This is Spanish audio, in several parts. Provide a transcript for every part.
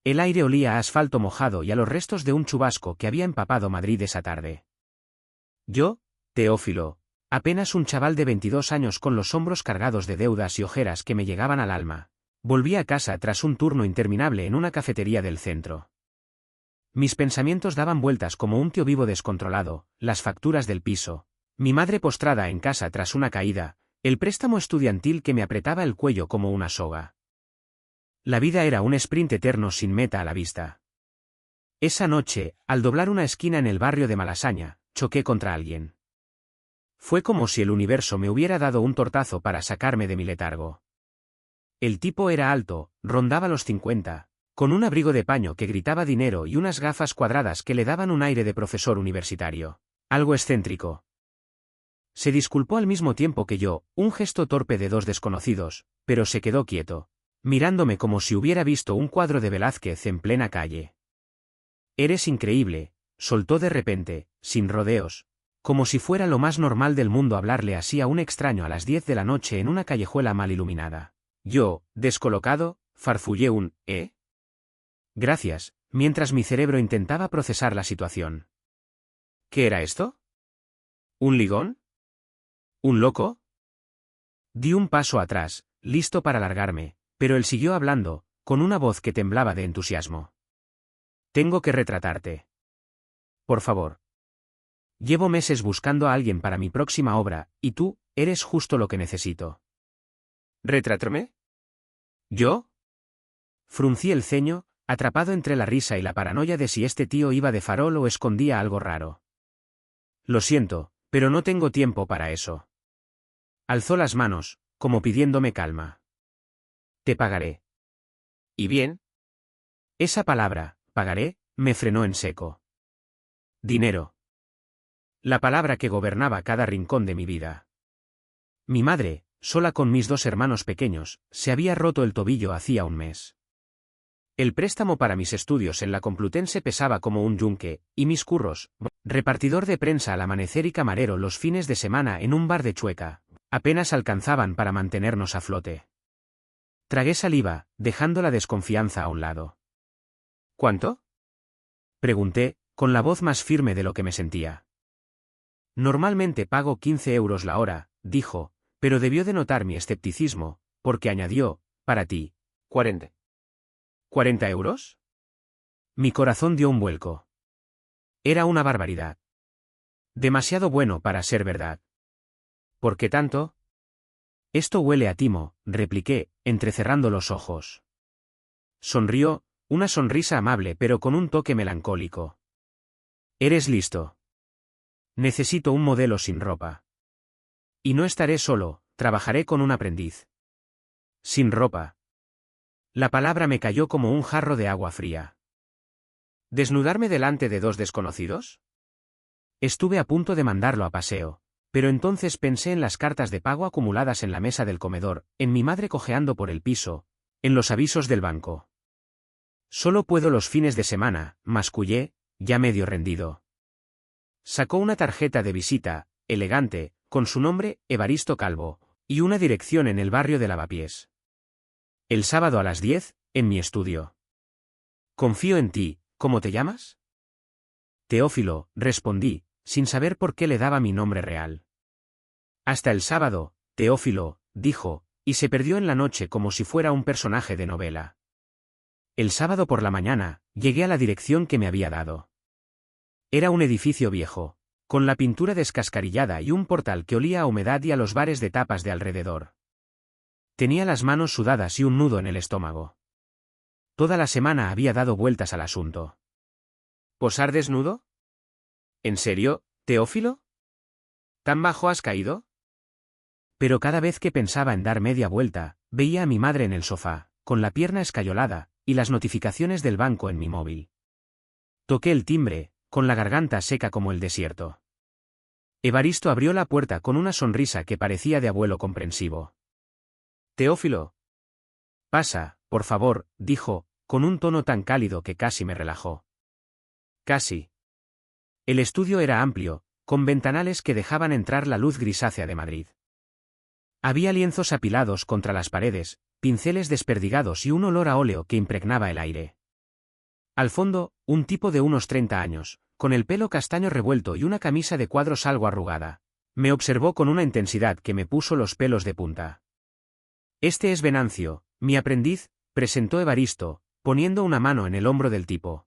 El aire olía a asfalto mojado y a los restos de un chubasco que había empapado Madrid esa tarde. Yo, Teófilo, apenas un chaval de 22 años con los hombros cargados de deudas y ojeras que me llegaban al alma, volví a casa tras un turno interminable en una cafetería del centro. Mis pensamientos daban vueltas como un tío vivo descontrolado, las facturas del piso, mi madre postrada en casa tras una caída, el préstamo estudiantil que me apretaba el cuello como una soga. La vida era un sprint eterno sin meta a la vista. Esa noche, al doblar una esquina en el barrio de Malasaña, choqué contra alguien. Fue como si el universo me hubiera dado un tortazo para sacarme de mi letargo. El tipo era alto, rondaba los 50, con un abrigo de paño que gritaba dinero y unas gafas cuadradas que le daban un aire de profesor universitario. Algo excéntrico. Se disculpó al mismo tiempo que yo, un gesto torpe de dos desconocidos, pero se quedó quieto, mirándome como si hubiera visto un cuadro de Velázquez en plena calle. «Eres increíble», soltó de repente, sin rodeos, como si fuera lo más normal del mundo hablarle así a un extraño a las 10 de la noche en una callejuela mal iluminada. Yo, descolocado, farfullé un «¿eh?» Gracias, mientras mi cerebro intentaba procesar la situación. ¿Qué era esto? ¿Un ligón? ¿Un loco? Di un paso atrás, listo para largarme, pero él siguió hablando, con una voz que temblaba de entusiasmo. Tengo que retratarte. Por favor. Llevo meses buscando a alguien para mi próxima obra, y tú, eres justo lo que necesito. ¿Retratarme? ¿Yo? Fruncí el ceño, atrapado entre la risa y la paranoia de si este tío iba de farol o escondía algo raro. Lo siento, pero no tengo tiempo para eso. Alzó las manos, como pidiéndome calma. Te pagaré. ¿Y bien? Esa palabra, pagaré, me frenó en seco. Dinero. La palabra que gobernaba cada rincón de mi vida. Mi madre, sola con mis dos hermanos pequeños, se había roto el tobillo hacía un mes. El préstamo para mis estudios en la Complutense pesaba como un yunque, y mis curros, repartidor de prensa al amanecer y camarero los fines de semana en un bar de Chueca, apenas alcanzaban para mantenernos a flote. Tragué saliva, dejando la desconfianza a un lado. ¿Cuánto? Pregunté, con la voz más firme de lo que me sentía. Normalmente pago 15 euros la hora, dijo, pero debió de notar mi escepticismo, porque añadió, para ti, 40. ¿40 euros? Mi corazón dio un vuelco. Era una barbaridad. Demasiado bueno para ser verdad. ¿Por qué tanto? Esto huele a timo, repliqué, entrecerrando los ojos. Sonrió, una sonrisa amable pero con un toque melancólico. Eres listo. Necesito un modelo sin ropa. Y no estaré solo, trabajaré con un aprendiz. Sin ropa. La palabra me cayó como un jarro de agua fría. ¿Desnudarme delante de dos desconocidos? Estuve a punto de mandarlo a paseo, pero entonces pensé en las cartas de pago acumuladas en la mesa del comedor, en mi madre cojeando por el piso, en los avisos del banco. Solo puedo los fines de semana, mascullé, ya medio rendido. Sacó una tarjeta de visita, elegante, con su nombre, Evaristo Calvo, y una dirección en el barrio de Lavapiés. El sábado a las 10, en mi estudio. Confío en ti, ¿cómo te llamas? Teófilo, respondí, sin saber por qué le daba mi nombre real. Hasta el sábado, Teófilo, dijo, y se perdió en la noche como si fuera un personaje de novela. El sábado por la mañana, llegué a la dirección que me había dado. Era un edificio viejo, con la pintura descascarillada y un portal que olía a humedad y a los bares de tapas de alrededor. Tenía las manos sudadas y un nudo en el estómago. Toda la semana había dado vueltas al asunto. ¿Posar desnudo? ¿En serio, Teófilo? ¿Tan bajo has caído? Pero cada vez que pensaba en dar media vuelta, veía a mi madre en el sofá, con la pierna escayolada, y las notificaciones del banco en mi móvil. Toqué el timbre, con la garganta seca como el desierto. Evaristo abrió la puerta con una sonrisa que parecía de abuelo comprensivo. Teófilo. Pasa, por favor, dijo, con un tono tan cálido que casi me relajó. Casi. El estudio era amplio, con ventanales que dejaban entrar la luz grisácea de Madrid. Había lienzos apilados contra las paredes, pinceles desperdigados y un olor a óleo que impregnaba el aire. Al fondo, un tipo de unos 30 años, con el pelo castaño revuelto y una camisa de cuadros algo arrugada. Me observó con una intensidad que me puso los pelos de punta. Este es Venancio, mi aprendiz, presentó Evaristo, poniendo una mano en el hombro del tipo.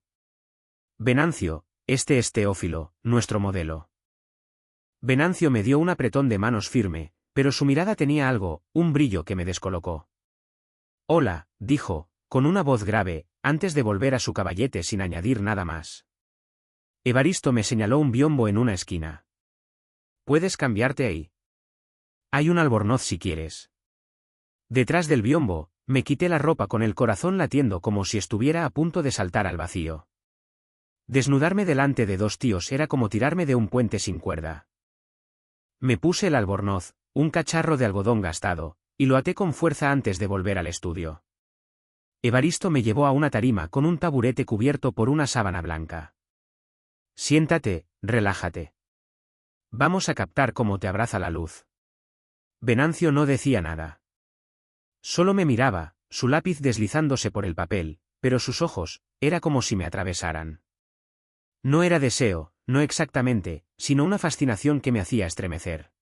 Venancio, este es Teófilo, nuestro modelo. Venancio me dio un apretón de manos firme, pero su mirada tenía algo, un brillo que me descolocó. Hola, dijo, con una voz grave, antes de volver a su caballete sin añadir nada más. Evaristo me señaló un biombo en una esquina. Puedes cambiarte ahí. Hay un albornoz si quieres. Detrás del biombo, me quité la ropa con el corazón latiendo como si estuviera a punto de saltar al vacío. Desnudarme delante de dos tíos era como tirarme de un puente sin cuerda. Me puse el albornoz, un cacharro de algodón gastado, y lo até con fuerza antes de volver al estudio. Evaristo me llevó a una tarima con un taburete cubierto por una sábana blanca. Siéntate, relájate. Vamos a captar cómo te abraza la luz. Venancio no decía nada. Solo me miraba, su lápiz deslizándose por el papel, pero sus ojos, era como si me atravesaran. No era deseo, no exactamente, sino una fascinación que me hacía estremecer.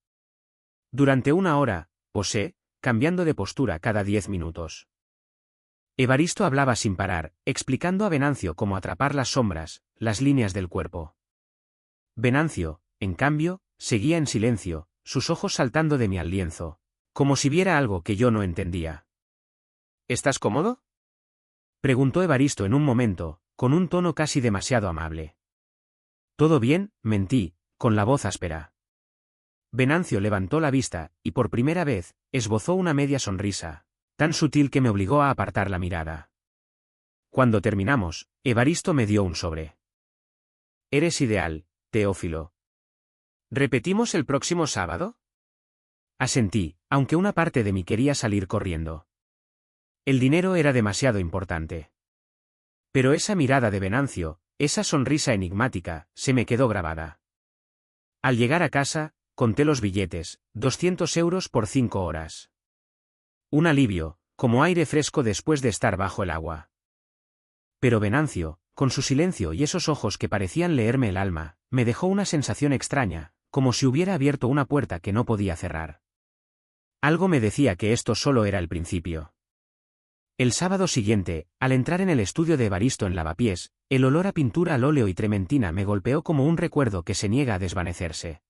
Durante una hora, posé, cambiando de postura cada 10 minutos. Evaristo hablaba sin parar, explicando a Venancio cómo atrapar las sombras, las líneas del cuerpo. Venancio, en cambio, seguía en silencio, sus ojos saltando de mí al lienzo, como si viera algo que yo no entendía. ¿Estás cómodo?, preguntó Evaristo en un momento, con un tono casi demasiado amable. Todo bien, mentí, con la voz áspera. Venancio levantó la vista, y por primera vez, esbozó una media sonrisa, tan sutil que me obligó a apartar la mirada. Cuando terminamos, Evaristo me dio un sobre. Eres ideal, Teófilo. ¿Repetimos el próximo sábado? Asentí, aunque una parte de mí quería salir corriendo. El dinero era demasiado importante. Pero esa mirada de Venancio, esa sonrisa enigmática, se me quedó grabada. Al llegar a casa, conté los billetes, 200 euros por 5 horas. Un alivio, como aire fresco después de estar bajo el agua. Pero Venancio, con su silencio y esos ojos que parecían leerme el alma, me dejó una sensación extraña, como si hubiera abierto una puerta que no podía cerrar. Algo me decía que esto solo era el principio. El sábado siguiente, al entrar en el estudio de Evaristo en Lavapiés, el olor a pintura al óleo y trementina me golpeó como un recuerdo que se niega a desvanecerse.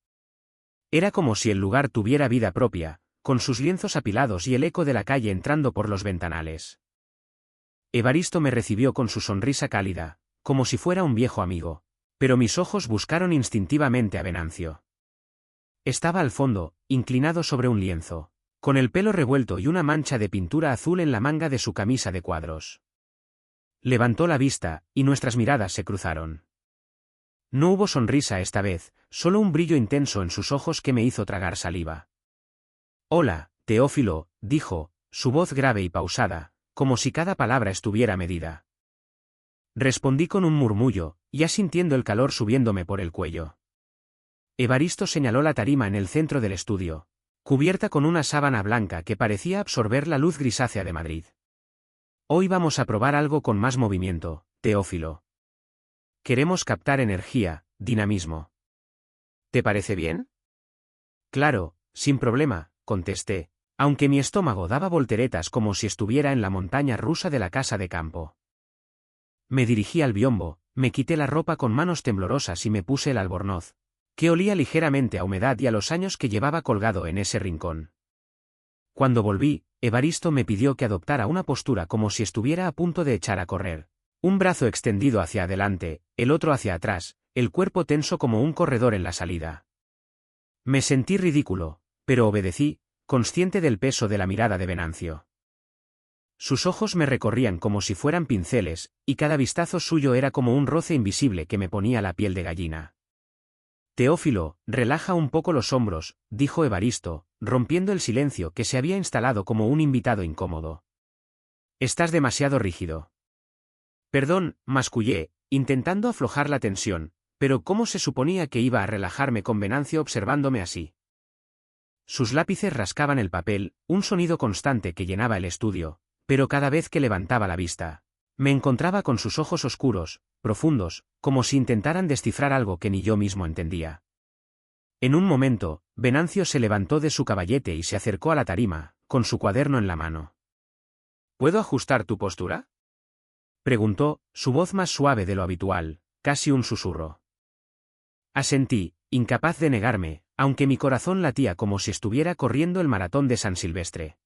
Era como si el lugar tuviera vida propia, con sus lienzos apilados y el eco de la calle entrando por los ventanales. Evaristo me recibió con su sonrisa cálida, como si fuera un viejo amigo, pero mis ojos buscaron instintivamente a Venancio. Estaba al fondo, inclinado sobre un lienzo, con el pelo revuelto y una mancha de pintura azul en la manga de su camisa de cuadros. Levantó la vista, y nuestras miradas se cruzaron. No hubo sonrisa esta vez, solo un brillo intenso en sus ojos que me hizo tragar saliva. Hola, Teófilo, dijo, su voz grave y pausada, como si cada palabra estuviera medida. Respondí con un murmullo, ya sintiendo el calor subiéndome por el cuello. Evaristo señaló la tarima en el centro del estudio, cubierta con una sábana blanca que parecía absorber la luz grisácea de Madrid. Hoy vamos a probar algo con más movimiento, Teófilo. Queremos captar energía, dinamismo. ¿Te parece bien? Claro, sin problema, contesté, aunque mi estómago daba volteretas como si estuviera en la montaña rusa de la casa de campo. Me dirigí al biombo, me quité la ropa con manos temblorosas y me puse el albornoz, que olía ligeramente a humedad y a los años que llevaba colgado en ese rincón. Cuando volví, Evaristo me pidió que adoptara una postura como si estuviera a punto de echar a correr. Un brazo extendido hacia adelante, el otro hacia atrás, el cuerpo tenso como un corredor en la salida. Me sentí ridículo, pero obedecí, consciente del peso de la mirada de Venancio. Sus ojos me recorrían como si fueran pinceles, y cada vistazo suyo era como un roce invisible que me ponía la piel de gallina. Teófilo, relaja un poco los hombros, dijo Evaristo, rompiendo el silencio que se había instalado como un invitado incómodo. Estás demasiado rígido. Perdón, mascullé, intentando aflojar la tensión, pero ¿cómo se suponía que iba a relajarme con Venancio observándome así? Sus lápices rascaban el papel, un sonido constante que llenaba el estudio, pero cada vez que levantaba la vista, Me encontraba con sus ojos oscuros, profundos, como si intentaran descifrar algo que ni yo mismo entendía. En un momento, Venancio se levantó de su caballete y se acercó a la tarima, con su cuaderno en la mano. ¿Puedo ajustar tu postura?, preguntó, su voz más suave de lo habitual, casi un susurro. Asentí, incapaz de negarme, aunque mi corazón latía como si estuviera corriendo el maratón de San Silvestre.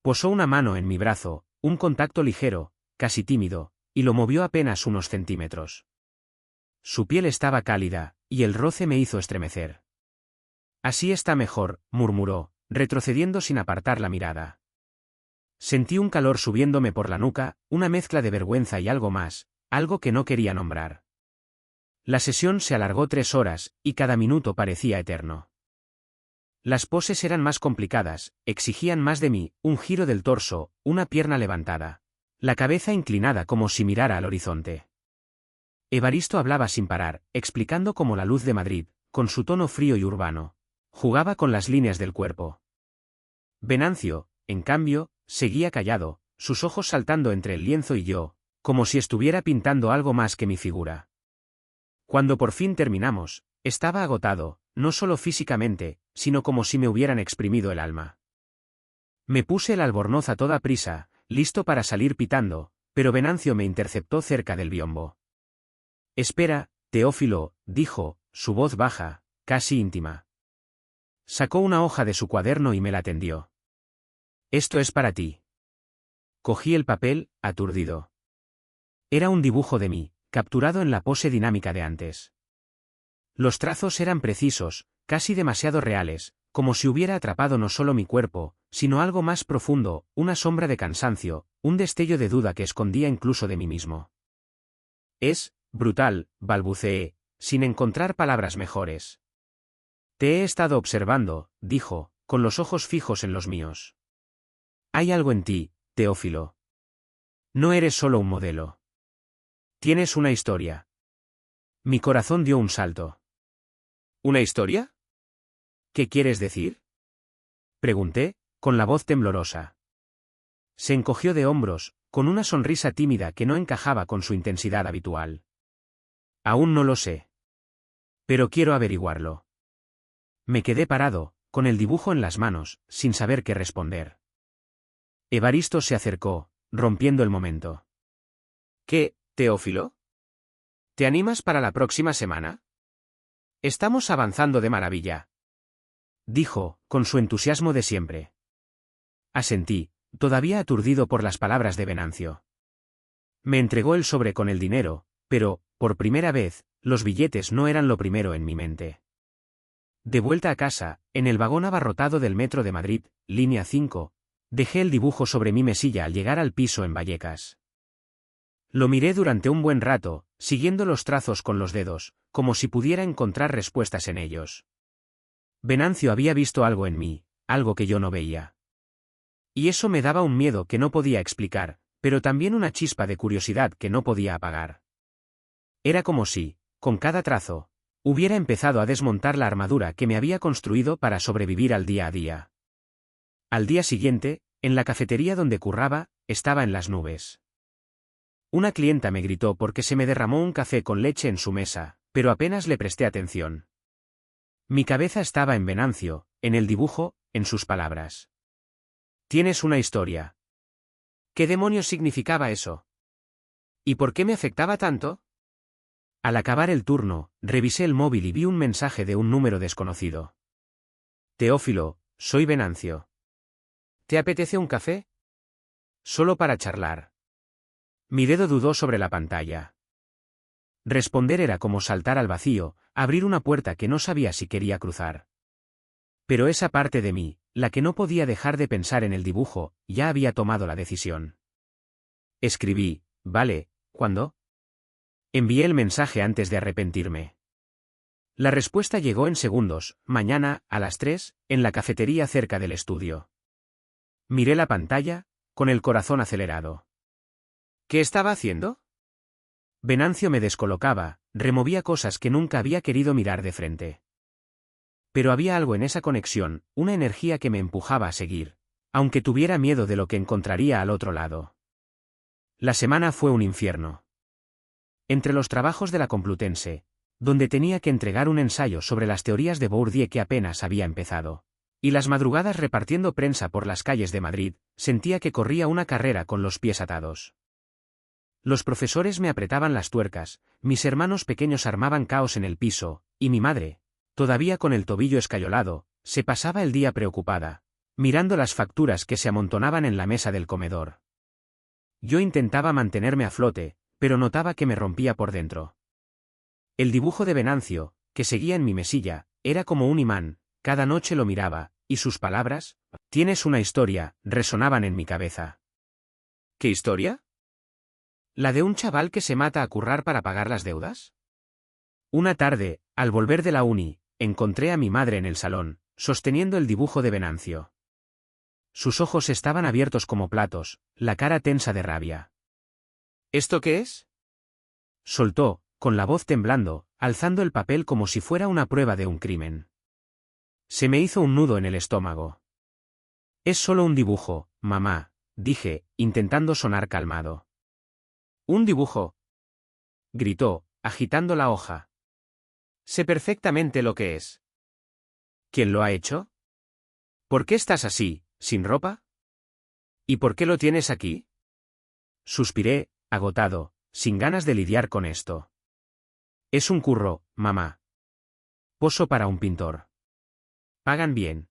Posó una mano en mi brazo, un contacto ligero, casi tímido, y lo movió apenas unos centímetros. Su piel estaba cálida, y el roce me hizo estremecer. Así está mejor, murmuró, retrocediendo sin apartar la mirada. Sentí un calor subiéndome por la nuca, una mezcla de vergüenza y algo más, algo que no quería nombrar. La sesión se alargó 3 horas, y cada minuto parecía eterno. Las poses eran más complicadas, exigían más de mí, un giro del torso, una pierna levantada, la cabeza inclinada como si mirara al horizonte. Evaristo hablaba sin parar, explicando cómo la luz de Madrid, con su tono frío y urbano, jugaba con las líneas del cuerpo. Venancio, en cambio, seguía callado, sus ojos saltando entre el lienzo y yo, como si estuviera pintando algo más que mi figura. Cuando por fin terminamos, estaba agotado, no solo físicamente, sino como si me hubieran exprimido el alma. Me puse el albornoz a toda prisa, listo para salir pitando, pero Venancio me interceptó cerca del biombo. «Espera, Teófilo», dijo, su voz baja, casi íntima. Sacó una hoja de su cuaderno y me la tendió. «Esto es para ti». Cogí el papel, aturdido. Era un dibujo de mí, capturado en la pose dinámica de antes. Los trazos eran precisos, casi demasiado reales, como si hubiera atrapado no solo mi cuerpo, sino algo más profundo, una sombra de cansancio, un destello de duda que escondía incluso de mí mismo. «Es brutal», balbuceé, sin encontrar palabras mejores. «Te he estado observando», dijo, con los ojos fijos en los míos. «Hay algo en ti, Teófilo. No eres solo un modelo. Tienes una historia». Mi corazón dio un salto. «¿Una historia? ¿Qué quieres decir?», pregunté, con la voz temblorosa. Se encogió de hombros, con una sonrisa tímida que no encajaba con su intensidad habitual. «Aún no lo sé. Pero quiero averiguarlo». Me quedé parado, con el dibujo en las manos, sin saber qué responder. Evaristo se acercó, rompiendo el momento. «¿Qué, Teófilo? ¿Te animas para la próxima semana? Estamos avanzando de maravilla», dijo, con su entusiasmo de siempre. Asentí, todavía aturdido por las palabras de Venancio. Me entregó el sobre con el dinero, pero, por primera vez, los billetes no eran lo primero en mi mente. De vuelta a casa, en el vagón abarrotado del metro de Madrid, línea 5, dejé el dibujo sobre mi mesilla al llegar al piso en Vallecas. Lo miré durante un buen rato, siguiendo los trazos con los dedos, como si pudiera encontrar respuestas en ellos. Venancio había visto algo en mí, algo que yo no veía. Y eso me daba un miedo que no podía explicar, pero también una chispa de curiosidad que no podía apagar. Era como si, con cada trazo, hubiera empezado a desmontar la armadura que me había construido para sobrevivir al día a día. Al día siguiente, en la cafetería donde curraba, estaba en las nubes. Una clienta me gritó porque se me derramó un café con leche en su mesa, pero apenas le presté atención. Mi cabeza estaba en Venancio, en el dibujo, en sus palabras. «Tienes una historia». ¿Qué demonios significaba eso? ¿Y por qué me afectaba tanto? Al acabar el turno, revisé el móvil y vi un mensaje de un número desconocido. «Teófilo, soy Venancio. ¿Te apetece un café? Solo para charlar». Mi dedo dudó sobre la pantalla. Responder era como saltar al vacío, abrir una puerta que no sabía si quería cruzar. Pero esa parte de mí, la que no podía dejar de pensar en el dibujo, ya había tomado la decisión. Escribí: «Vale, ¿cuándo?». Envié el mensaje antes de arrepentirme. La respuesta llegó en segundos: «Mañana, a las 3, en la cafetería cerca del estudio». Miré la pantalla, con el corazón acelerado. ¿Qué estaba haciendo? Venancio me descolocaba, removía cosas que nunca había querido mirar de frente. Pero había algo en esa conexión, una energía que me empujaba a seguir, aunque tuviera miedo de lo que encontraría al otro lado. La semana fue un infierno. Entre los trabajos de la Complutense, donde tenía que entregar un ensayo sobre las teorías de Bourdieu que apenas había empezado, y las madrugadas repartiendo prensa por las calles de Madrid, sentía que corría una carrera con los pies atados. Los profesores me apretaban las tuercas, mis hermanos pequeños armaban caos en el piso, y mi madre, todavía con el tobillo escayolado, se pasaba el día preocupada, mirando las facturas que se amontonaban en la mesa del comedor. Yo intentaba mantenerme a flote, pero notaba que me rompía por dentro. El dibujo de Venancio, que seguía en mi mesilla, era como un imán, cada noche lo miraba, y sus palabras, «Tienes una historia», resonaban en mi cabeza. ¿Qué historia? ¿La de un chaval que se mata a currar para pagar las deudas? Una tarde, al volver de la uni, encontré a mi madre en el salón, sosteniendo el dibujo de Venancio. Sus ojos estaban abiertos como platos, la cara tensa de rabia. ¿Esto qué es?, soltó, con la voz temblando, alzando el papel como si fuera una prueba de un crimen. Se me hizo un nudo en el estómago. Es solo un dibujo, mamá, dije, intentando sonar calmado. ¿Un dibujo?, gritó, agitando la hoja. Sé perfectamente lo que es. ¿Quién lo ha hecho? ¿Por qué estás así, sin ropa? ¿Y por qué lo tienes aquí? Suspiré, agotado, sin ganas de lidiar con esto. Es un curro, mamá. Poso para un pintor. ¿Pagan bien?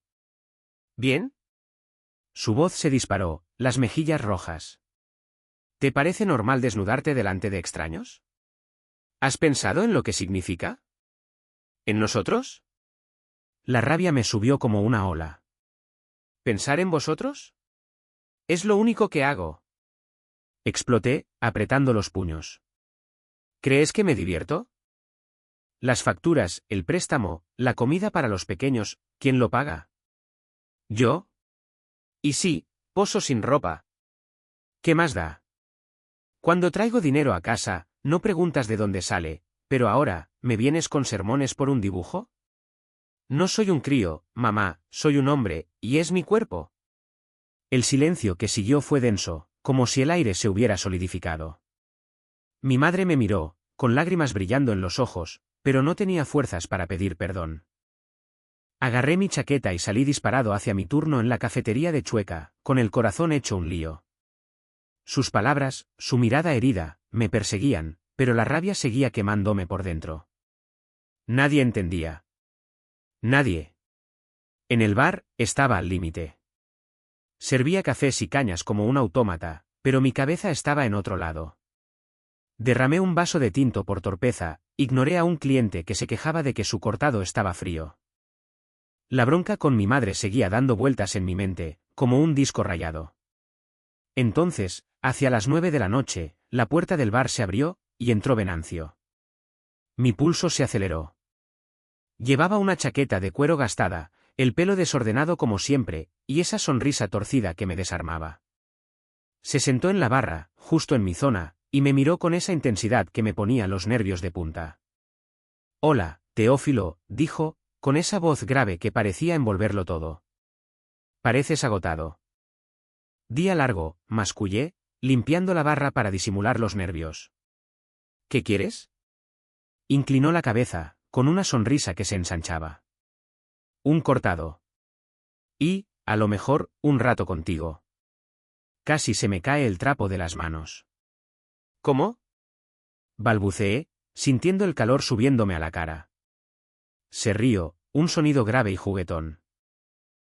¿Bien? Su voz se disparó, las mejillas rojas. ¿Te parece normal desnudarte delante de extraños? ¿Has pensado en lo que significa? ¿En nosotros? La rabia me subió como una ola. ¿Pensar en vosotros? Es lo único que hago. Exploté, apretando los puños. ¿Crees que me divierto? Las facturas, el préstamo, la comida para los pequeños, ¿quién lo paga? ¿Yo? Y sí, poso sin ropa. ¿Qué más da? Cuando traigo dinero a casa, no preguntas de dónde sale, pero ahora, ¿me vienes con sermones por un dibujo? No soy un crío, mamá, soy un hombre, y es mi cuerpo. El silencio que siguió fue denso, como si el aire se hubiera solidificado. Mi madre me miró, con lágrimas brillando en los ojos, pero no tenía fuerzas para pedir perdón. Agarré mi chaqueta y salí disparado hacia mi turno en la cafetería de Chueca, con el corazón hecho un lío. Sus palabras, su mirada herida, me perseguían, pero la rabia seguía quemándome por dentro. Nadie entendía. Nadie. En el bar, estaba al límite. Servía cafés y cañas como un autómata, pero mi cabeza estaba en otro lado. Derramé un vaso de tinto por torpeza, ignoré a un cliente que se quejaba de que su cortado estaba frío. La bronca con mi madre seguía dando vueltas en mi mente, como un disco rayado. Entonces, hacia las 9 de la noche, la puerta del bar se abrió, y entró Venancio. Mi pulso se aceleró. Llevaba una chaqueta de cuero gastada, el pelo desordenado como siempre, y esa sonrisa torcida que me desarmaba. Se sentó en la barra, justo en mi zona, y me miró con esa intensidad que me ponía los nervios de punta. «Hola, Teófilo», dijo, con esa voz grave que parecía envolverlo todo. «Pareces agotado». Día largo, mascullé, limpiando la barra para disimular los nervios. «¿Qué quieres?». Inclinó la cabeza, con una sonrisa que se ensanchaba. «Un cortado. Y, a lo mejor, un rato contigo». Casi se me cae el trapo de las manos. «¿Cómo?», balbuceé, sintiendo el calor subiéndome a la cara. Se rió, un sonido grave y juguetón.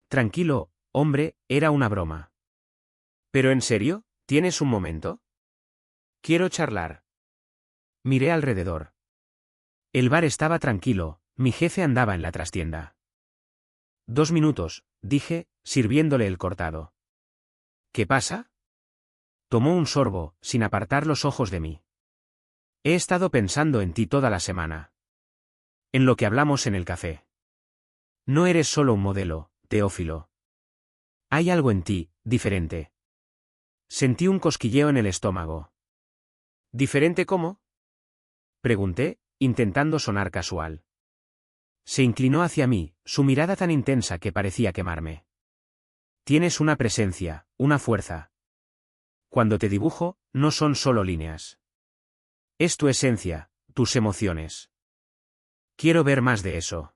«Tranquilo, hombre, era una broma». «¿Pero en serio? ¿Tienes un momento?». «Quiero charlar». Miré alrededor. El bar estaba tranquilo, mi jefe andaba en la trastienda. «2 minutos», dije, sirviéndole el cortado. «¿Qué pasa?». Tomó un sorbo, sin apartar los ojos de mí. «He estado pensando en ti toda la semana. En lo que hablamos en el café. No eres solo un modelo, Teófilo. Hay algo en ti, diferente». Sentí un cosquilleo en el estómago. «¿Diferente cómo?», pregunté, intentando sonar casual. Se inclinó hacia mí, su mirada tan intensa que parecía quemarme. «Tienes una presencia, una fuerza. Cuando te dibujo, no son solo líneas. Es tu esencia, tus emociones. Quiero ver más de eso.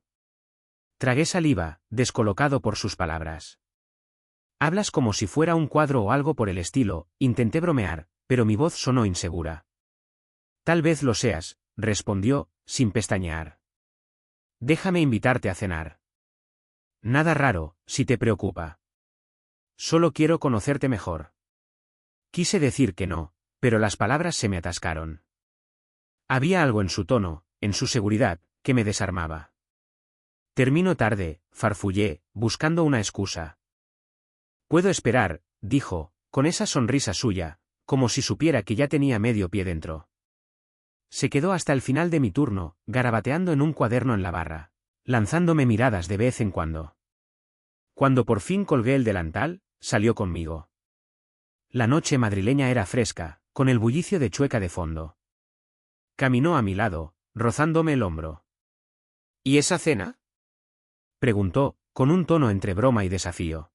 Tragué saliva, descolocado por sus palabras. Hablas como si fuera un cuadro o algo por el estilo, intenté bromear, pero mi voz sonó insegura. Tal vez lo seas, respondió, sin pestañear. Déjame invitarte a cenar. Nada raro, si te preocupa. Solo quiero conocerte mejor. Quise decir que no, pero las palabras se me atascaron. Había algo en su tono, en su seguridad, que me desarmaba. Termino tarde, farfullé, buscando una excusa. Puedo esperar, dijo, con esa sonrisa suya, como si supiera que ya tenía medio pie dentro. Se quedó hasta el final de mi turno, garabateando en un cuaderno en la barra, lanzándome miradas de vez en cuando. Cuando por fin colgué el delantal, salió conmigo. La noche madrileña era fresca, con el bullicio de Chueca de fondo. Caminó a mi lado, rozándome el hombro. ¿Y esa cena?, preguntó, con un tono entre broma y desafío.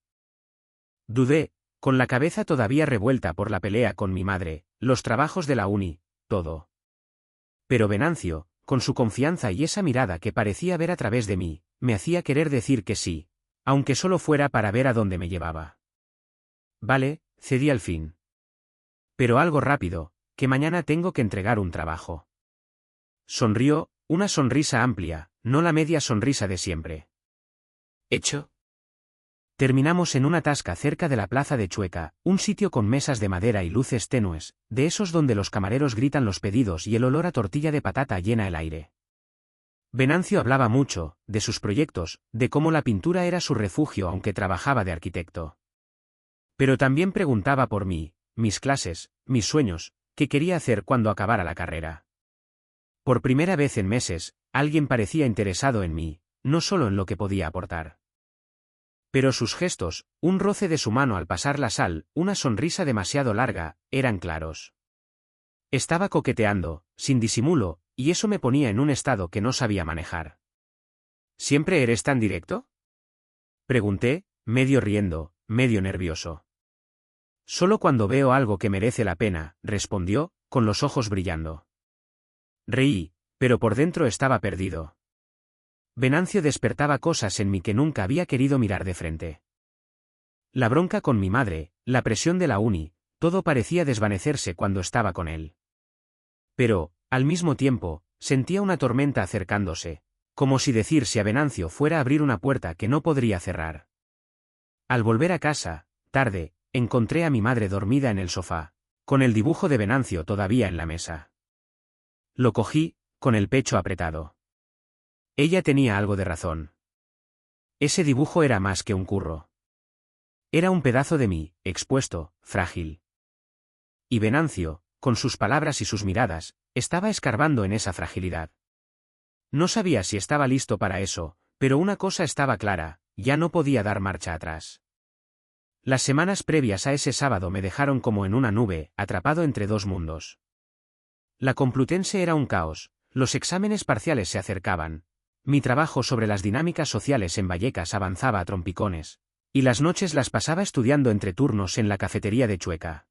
Dudé, con la cabeza todavía revuelta por la pelea con mi madre, los trabajos de la uni, todo. Pero Venancio, con su confianza y esa mirada que parecía ver a través de mí, me hacía querer decir que sí, aunque solo fuera para ver a dónde me llevaba. Vale, cedí al fin. Pero algo rápido, que mañana tengo que entregar un trabajo. Sonrió, una sonrisa amplia, no la media sonrisa de siempre. ¿Hecho? Terminamos en una tasca cerca de la plaza de Chueca, un sitio con mesas de madera y luces tenues, de esos donde los camareros gritan los pedidos y el olor a tortilla de patata llena el aire. Venancio hablaba mucho, de sus proyectos, de cómo la pintura era su refugio aunque trabajaba de arquitecto. Pero también preguntaba por mí, mis clases, mis sueños, qué quería hacer cuando acabara la carrera. Por primera vez en meses, alguien parecía interesado en mí, no solo en lo que podía aportar. Pero sus gestos, un roce de su mano al pasar la sal, una sonrisa demasiado larga, eran claros. Estaba coqueteando, sin disimulo, y eso me ponía en un estado que no sabía manejar. ¿Siempre eres tan directo?, pregunté, medio riendo, medio nervioso. Solo cuando veo algo que merece la pena, respondió, con los ojos brillando. Reí, pero por dentro estaba perdido. Venancio despertaba cosas en mí que nunca había querido mirar de frente. La bronca con mi madre, la presión de la uni, todo parecía desvanecerse cuando estaba con él. Pero, al mismo tiempo, sentía una tormenta acercándose, como si decirse a Venancio fuera a abrir una puerta que no podría cerrar. Al volver a casa, tarde, encontré a mi madre dormida en el sofá, con el dibujo de Venancio todavía en la mesa. Lo cogí, con el pecho apretado. Ella tenía algo de razón. Ese dibujo era más que un curro. Era un pedazo de mí, expuesto, frágil. Y Venancio, con sus palabras y sus miradas, estaba escarbando en esa fragilidad. No sabía si estaba listo para eso, pero una cosa estaba clara, ya no podía dar marcha atrás. Las semanas previas a ese sábado me dejaron como en una nube, atrapado entre dos mundos. La Complutense era un caos, los exámenes parciales se acercaban. Mi trabajo sobre las dinámicas sociales en Vallecas avanzaba a trompicones, y las noches las pasaba estudiando entre turnos en la cafetería de Chueca.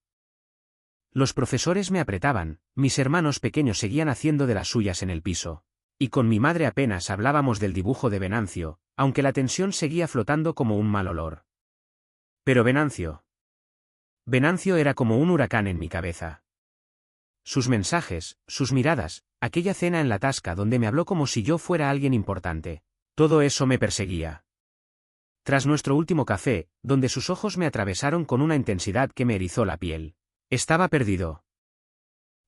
Los profesores me apretaban, mis hermanos pequeños seguían haciendo de las suyas en el piso, y con mi madre apenas hablábamos del dibujo de Venancio, aunque la tensión seguía flotando como un mal olor. Pero Venancio era como un huracán en mi cabeza. Sus mensajes, sus miradas, aquella cena en la tasca donde me habló como si yo fuera alguien importante, todo eso me perseguía. Tras nuestro último café, donde sus ojos me atravesaron con una intensidad que me erizó la piel, estaba perdido.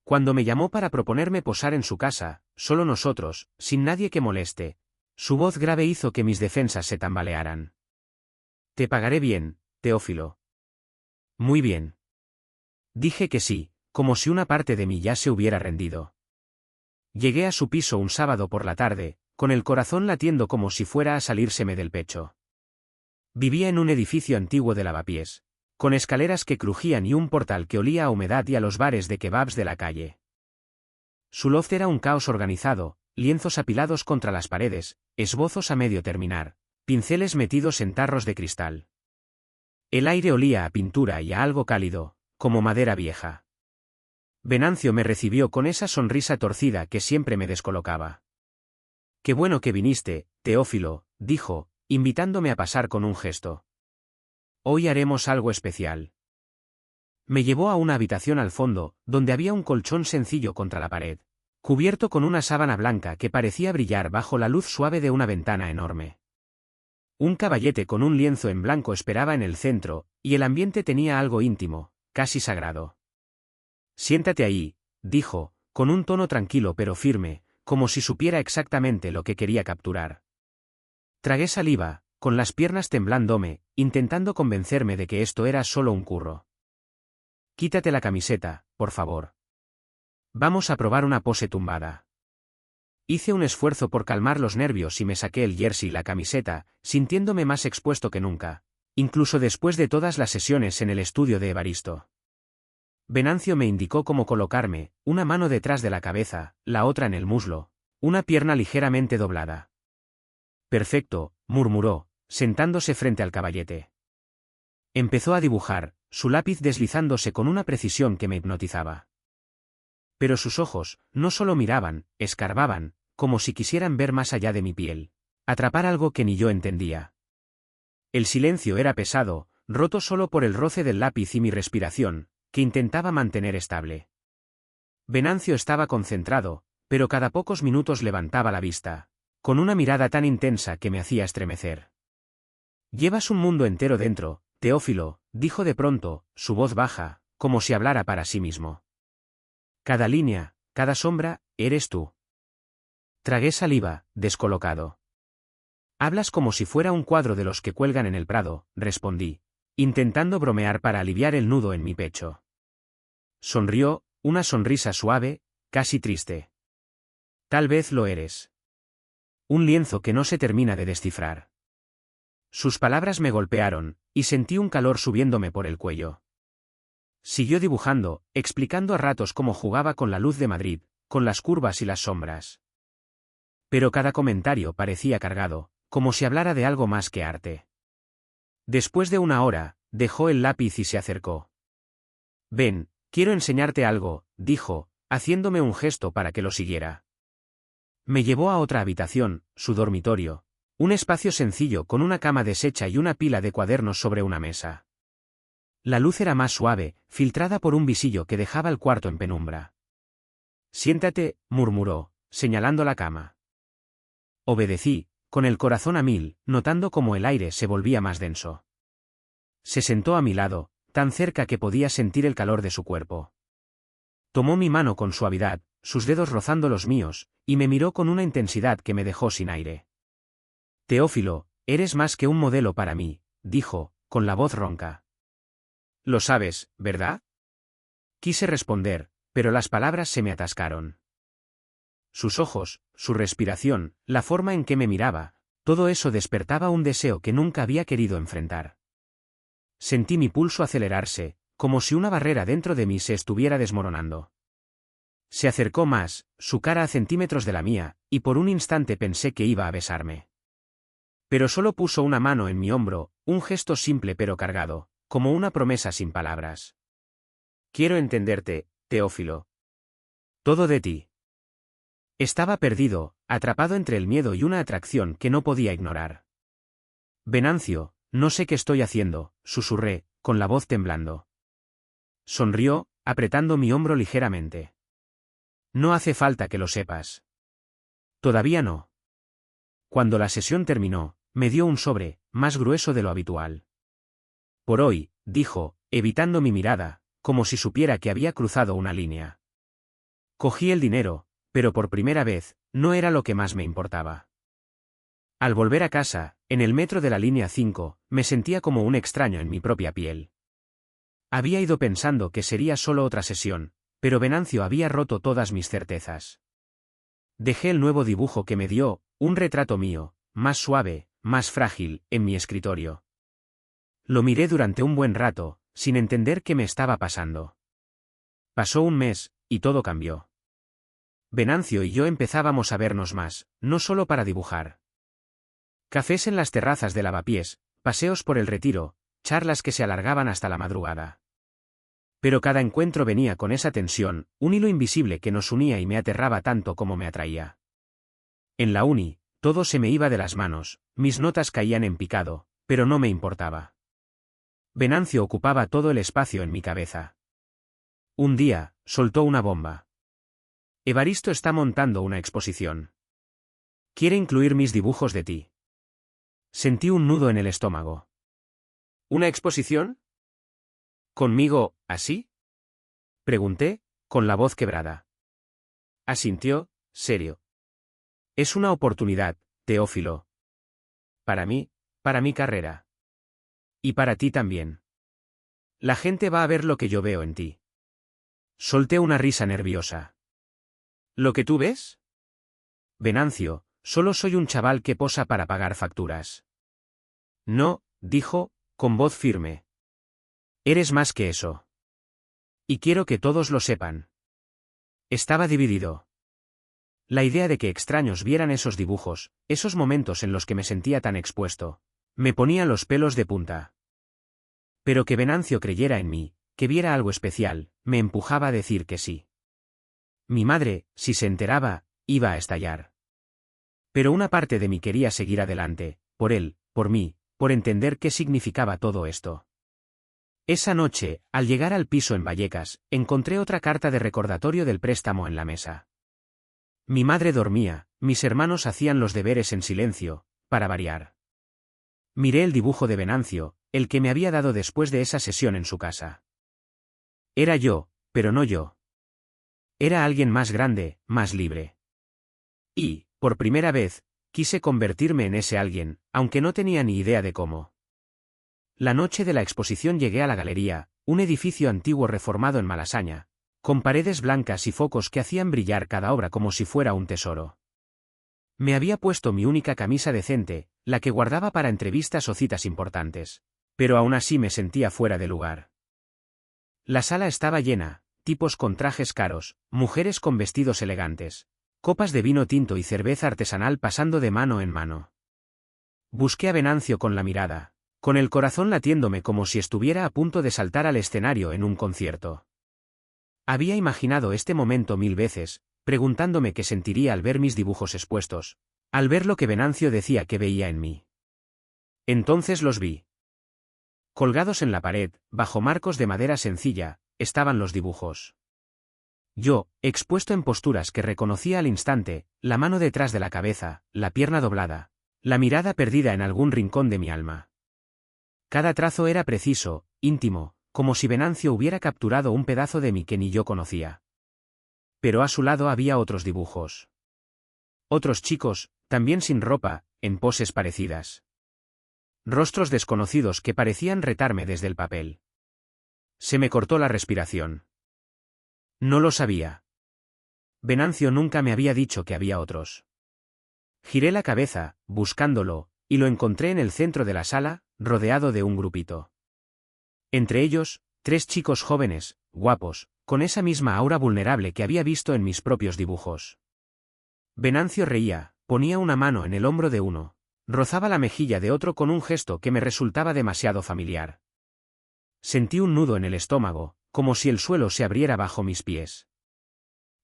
Cuando me llamó para proponerme posar en su casa, solo nosotros, sin nadie que moleste, su voz grave hizo que mis defensas se tambalearan. Te pagaré bien, Teófilo. Muy bien. Dije que sí, como si una parte de mí ya se hubiera rendido. Llegué a su piso un sábado por la tarde, con el corazón latiendo como si fuera a salírseme del pecho. Vivía en un edificio antiguo de lavapiés, con escaleras que crujían y un portal que olía a humedad y a los bares de kebabs de la calle. Su loft era un caos organizado, lienzos apilados contra las paredes, esbozos a medio terminar, pinceles metidos en tarros de cristal. El aire olía a pintura y a algo cálido, como madera vieja. Venancio me recibió con esa sonrisa torcida que siempre me descolocaba. «Qué bueno que viniste, Teófilo», dijo, invitándome a pasar con un gesto. «Hoy haremos algo especial». Me llevó a una habitación al fondo, donde había un colchón sencillo contra la pared, cubierto con una sábana blanca que parecía brillar bajo la luz suave de una ventana enorme. Un caballete con un lienzo en blanco esperaba en el centro, y el ambiente tenía algo íntimo, casi sagrado. «Siéntate ahí», dijo, con un tono tranquilo pero firme, como si supiera exactamente lo que quería capturar. Tragué saliva, con las piernas temblándome, intentando convencerme de que esto era solo un curro. «Quítate la camiseta, por favor. Vamos a probar una pose tumbada». Hice un esfuerzo por calmar los nervios y me saqué el jersey y la camiseta, sintiéndome más expuesto que nunca, incluso después de todas las sesiones en el estudio de Evaristo. Venancio me indicó cómo colocarme, una mano detrás de la cabeza, la otra en el muslo, una pierna ligeramente doblada. «Perfecto», murmuró, sentándose frente al caballete. Empezó a dibujar, su lápiz deslizándose con una precisión que me hipnotizaba. Pero sus ojos, no solo miraban, escarbaban, como si quisieran ver más allá de mi piel, atrapar algo que ni yo entendía. El silencio era pesado, roto solo por el roce del lápiz y mi respiración, que intentaba mantener estable. Venancio estaba concentrado, pero cada pocos minutos levantaba la vista, con una mirada tan intensa que me hacía estremecer. «Llevas un mundo entero dentro, Teófilo», dijo de pronto, su voz baja, como si hablara para sí mismo. «Cada línea, cada sombra, eres tú». Tragué saliva, descolocado. «Hablas como si fuera un cuadro de los que cuelgan en el Prado», respondí, intentando bromear para aliviar el nudo en mi pecho. Sonrió, una sonrisa suave, casi triste. «Tal vez lo eres. Un lienzo que no se termina de descifrar». Sus palabras me golpearon, y sentí un calor subiéndome por el cuello. Siguió dibujando, explicando a ratos cómo jugaba con la luz de Madrid, con las curvas y las sombras. Pero cada comentario parecía cargado, como si hablara de algo más que arte. Después de una hora, dejó el lápiz y se acercó. «Ven, quiero enseñarte algo», dijo, haciéndome un gesto para que lo siguiera. Me llevó a otra habitación, su dormitorio, un espacio sencillo con una cama deshecha y una pila de cuadernos sobre una mesa. La luz era más suave, filtrada por un visillo que dejaba el cuarto en penumbra. «Siéntate», murmuró, señalando la cama. Obedecí, con el corazón a mil, notando cómo el aire se volvía más denso. Se sentó a mi lado, tan cerca que podía sentir el calor de su cuerpo. Tomó mi mano con suavidad, sus dedos rozando los míos, y me miró con una intensidad que me dejó sin aire. «Teófilo, eres más que un modelo para mí», dijo, con la voz ronca. «Lo sabes, ¿verdad?». Quise responder, pero las palabras se me atascaron. Sus ojos, su respiración, la forma en que me miraba, todo eso despertaba un deseo que nunca había querido enfrentar. Sentí mi pulso acelerarse, como si una barrera dentro de mí se estuviera desmoronando. Se acercó más, su cara a centímetros de la mía, y por un instante pensé que iba a besarme. Pero solo puso una mano en mi hombro, un gesto simple pero cargado, como una promesa sin palabras. «Quiero entenderte, Teófilo. Todo de ti». Estaba perdido, atrapado entre el miedo y una atracción que no podía ignorar. «Venancio, no sé qué estoy haciendo», susurré, con la voz temblando. Sonrió, apretando mi hombro ligeramente. «No hace falta que lo sepas». «Todavía no». Cuando la sesión terminó, me dio un sobre, más grueso de lo habitual. «Por hoy», dijo, evitando mi mirada, como si supiera que había cruzado una línea. Cogí el dinero, pero por primera vez, no era lo que más me importaba. Al volver a casa, en el metro de la línea 5, me sentía como un extraño en mi propia piel. Había ido pensando que sería solo otra sesión, pero Venancio había roto todas mis certezas. Dejé el nuevo dibujo que me dio, un retrato mío, más suave, más frágil, en mi escritorio. Lo miré durante un buen rato, sin entender qué me estaba pasando. Pasó un mes, y todo cambió. Venancio y yo empezábamos a vernos más, no solo para dibujar. Cafés en las terrazas de Lavapiés, paseos por el Retiro, charlas que se alargaban hasta la madrugada. Pero cada encuentro venía con esa tensión, un hilo invisible que nos unía y me aterraba tanto como me atraía. En la uni, todo se me iba de las manos, mis notas caían en picado, pero no me importaba. Venancio ocupaba todo el espacio en mi cabeza. Un día, soltó una bomba. Evaristo está montando una exposición. Quiere incluir mis dibujos de ti. Sentí un nudo en el estómago. ¿Una exposición? ¿Conmigo, así? Pregunté, con la voz quebrada. Asintió, serio. Es una oportunidad, Teófilo. Para mí, para mi carrera. Y para ti también. La gente va a ver lo que yo veo en ti. Solté una risa nerviosa. ¿Lo que tú ves? Venancio, solo soy un chaval que posa para pagar facturas. No, dijo, con voz firme. Eres más que eso. Y quiero que todos lo sepan. Estaba dividido. La idea de que extraños vieran esos dibujos, esos momentos en los que me sentía tan expuesto, me ponía los pelos de punta. Pero que Venancio creyera en mí, que viera algo especial, me empujaba a decir que sí. Mi madre, si se enteraba, iba a estallar. Pero una parte de mí quería seguir adelante, por él, por mí, por entender qué significaba todo esto. Esa noche, al llegar al piso en Vallecas, encontré otra carta de recordatorio del préstamo en la mesa. Mi madre dormía, mis hermanos hacían los deberes en silencio, para variar. Miré el dibujo de Venancio, el que me había dado después de esa sesión en su casa. Era yo, pero no yo. Era alguien más grande, más libre. Y, por primera vez, quise convertirme en ese alguien, aunque no tenía ni idea de cómo. La noche de la exposición llegué a la galería, un edificio antiguo reformado en Malasaña, con paredes blancas y focos que hacían brillar cada obra como si fuera un tesoro. Me había puesto mi única camisa decente, la que guardaba para entrevistas o citas importantes, pero aún así me sentía fuera de lugar. La sala estaba llena, tipos con trajes caros, mujeres con vestidos elegantes, copas de vino tinto y cerveza artesanal pasando de mano en mano. Busqué a Venancio con la mirada, con el corazón latiéndome como si estuviera a punto de saltar al escenario en un concierto. Había imaginado este momento 1000 veces, preguntándome qué sentiría al ver mis dibujos expuestos, al ver lo que Venancio decía que veía en mí. Entonces los vi. Colgados en la pared, bajo marcos de madera sencilla, estaban los dibujos. Yo, expuesto en posturas que reconocía al instante, la mano detrás de la cabeza, la pierna doblada, la mirada perdida en algún rincón de mi alma. Cada trazo era preciso, íntimo, como si Venancio hubiera capturado un pedazo de mí que ni yo conocía. Pero a su lado había otros dibujos. Otros chicos, también sin ropa, en poses parecidas. Rostros desconocidos que parecían retarme desde el papel. Se me cortó la respiración. No lo sabía. Venancio nunca me había dicho que había otros. Giré la cabeza, buscándolo, y lo encontré en el centro de la sala, rodeado de un grupito. Entre ellos, 3 chicos jóvenes, guapos, con esa misma aura vulnerable que había visto en mis propios dibujos. Venancio reía, ponía una mano en el hombro de uno, rozaba la mejilla de otro con un gesto que me resultaba demasiado familiar. Sentí un nudo en el estómago, como si el suelo se abriera bajo mis pies.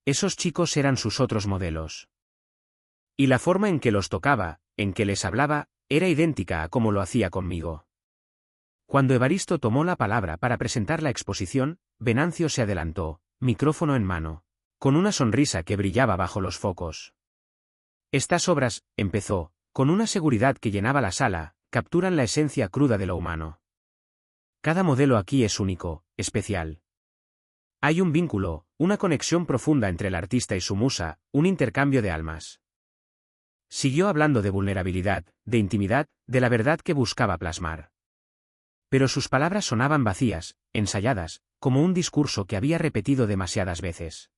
Esos chicos eran sus otros modelos. Y la forma en que los tocaba, en que les hablaba, era idéntica a como lo hacía conmigo. Cuando Evaristo tomó la palabra para presentar la exposición, Venancio se adelantó, micrófono en mano, con una sonrisa que brillaba bajo los focos. Estas obras, empezó, con una seguridad que llenaba la sala, capturan la esencia cruda de lo humano. Cada modelo aquí es único, especial. Hay un vínculo, una conexión profunda entre el artista y su musa, un intercambio de almas. Siguió hablando de vulnerabilidad, de intimidad, de la verdad que buscaba plasmar. Pero sus palabras sonaban vacías, ensayadas, como un discurso que había repetido demasiadas veces.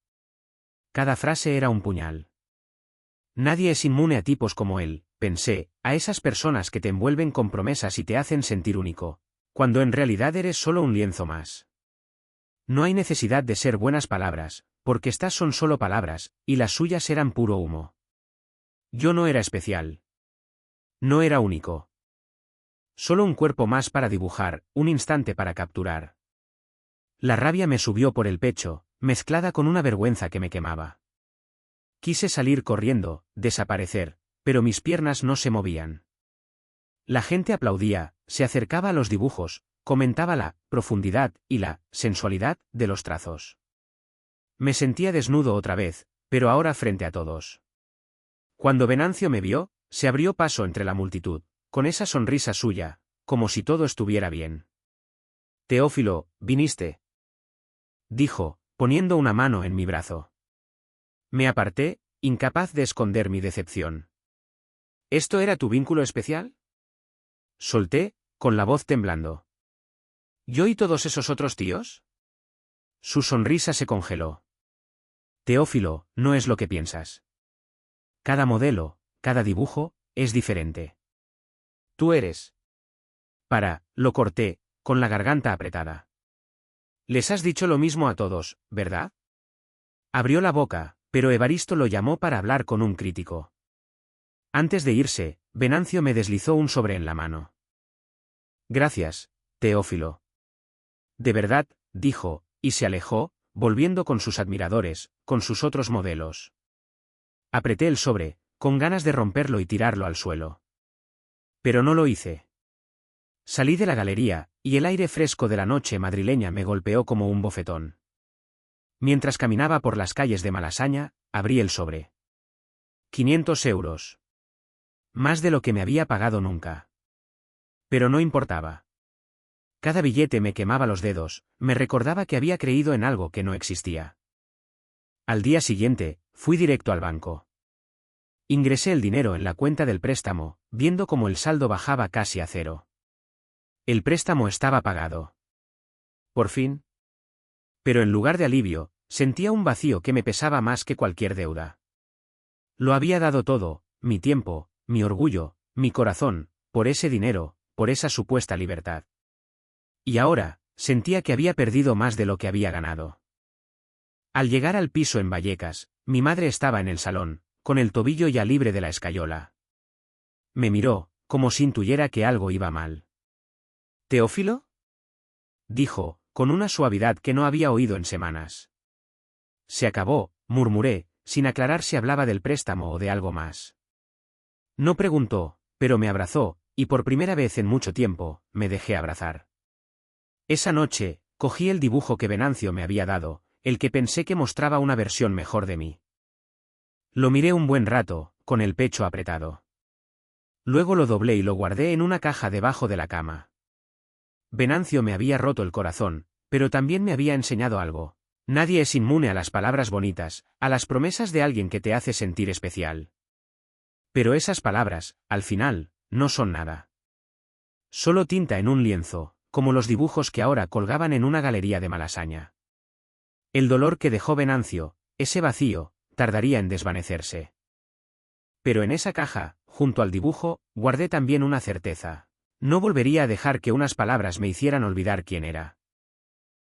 Cada frase era un puñal. Nadie es inmune a tipos como él, pensé, a esas personas que te envuelven con promesas y te hacen sentir único, cuando en realidad eres solo un lienzo más. No hay necesidad de ser buenas palabras, porque estas son solo palabras, y las suyas eran puro humo. Yo no era especial. No era único. Solo un cuerpo más para dibujar, un instante para capturar. La rabia me subió por el pecho, mezclada con una vergüenza que me quemaba. Quise salir corriendo, desaparecer, pero mis piernas no se movían. La gente aplaudía, se acercaba a los dibujos, comentaba la profundidad y la sensualidad de los trazos. Me sentía desnudo otra vez, pero ahora frente a todos. Cuando Venancio me vio, se abrió paso entre la multitud, con esa sonrisa suya, como si todo estuviera bien. «Teófilo, viniste», dijo, poniendo una mano en mi brazo. Me aparté, incapaz de esconder mi decepción. ¿Esto era tu vínculo especial?, solté, con la voz temblando. ¿Yo y todos esos otros tíos? Su sonrisa se congeló. Teófilo, no es lo que piensas. Cada modelo, cada dibujo, es diferente. Tú eres. Lo corté, con la garganta apretada. Les has dicho lo mismo a todos, ¿verdad? Abrió la boca, pero Evaristo lo llamó para hablar con un crítico. Antes de irse, Venancio me deslizó un sobre en la mano. Gracias, Teófilo. De verdad, dijo, y se alejó, volviendo con sus admiradores, con sus otros modelos. Apreté el sobre, con ganas de romperlo y tirarlo al suelo. Pero no lo hice. Salí de la galería, y el aire fresco de la noche madrileña me golpeó como un bofetón. Mientras caminaba por las calles de Malasaña, abrí el sobre. 500 euros. Más de lo que me había pagado nunca. Pero no importaba. Cada billete me quemaba los dedos, me recordaba que había creído en algo que no existía. Al día siguiente, fui directo al banco. Ingresé el dinero en la cuenta del préstamo, viendo cómo el saldo bajaba casi a cero. El préstamo estaba pagado. Por fin. Pero en lugar de alivio, sentía un vacío que me pesaba más que cualquier deuda. Lo había dado todo, mi tiempo, mi orgullo, mi corazón, por ese dinero, por esa supuesta libertad. Y ahora, sentía que había perdido más de lo que había ganado. Al llegar al piso en Vallecas, mi madre estaba en el salón, con el tobillo ya libre de la escayola. Me miró, como si intuyera que algo iba mal. ¿Teófilo?, dijo, con una suavidad que no había oído en semanas. Se acabó, murmuré, sin aclarar si hablaba del préstamo o de algo más. No preguntó, pero me abrazó, y por primera vez en mucho tiempo, me dejé abrazar. Esa noche, cogí el dibujo que Venancio me había dado, el que pensé que mostraba una versión mejor de mí. Lo miré un buen rato, con el pecho apretado. Luego lo doblé y lo guardé en una caja debajo de la cama. Venancio me había roto el corazón, pero también me había enseñado algo. Nadie es inmune a las palabras bonitas, a las promesas de alguien que te hace sentir especial. Pero esas palabras, al final, no son nada. Solo tinta en un lienzo, como los dibujos que ahora colgaban en una galería de Malasaña. El dolor que dejó Venancio, ese vacío, tardaría en desvanecerse. Pero en esa caja, junto al dibujo, guardé también una certeza. No volvería a dejar que unas palabras me hicieran olvidar quién era.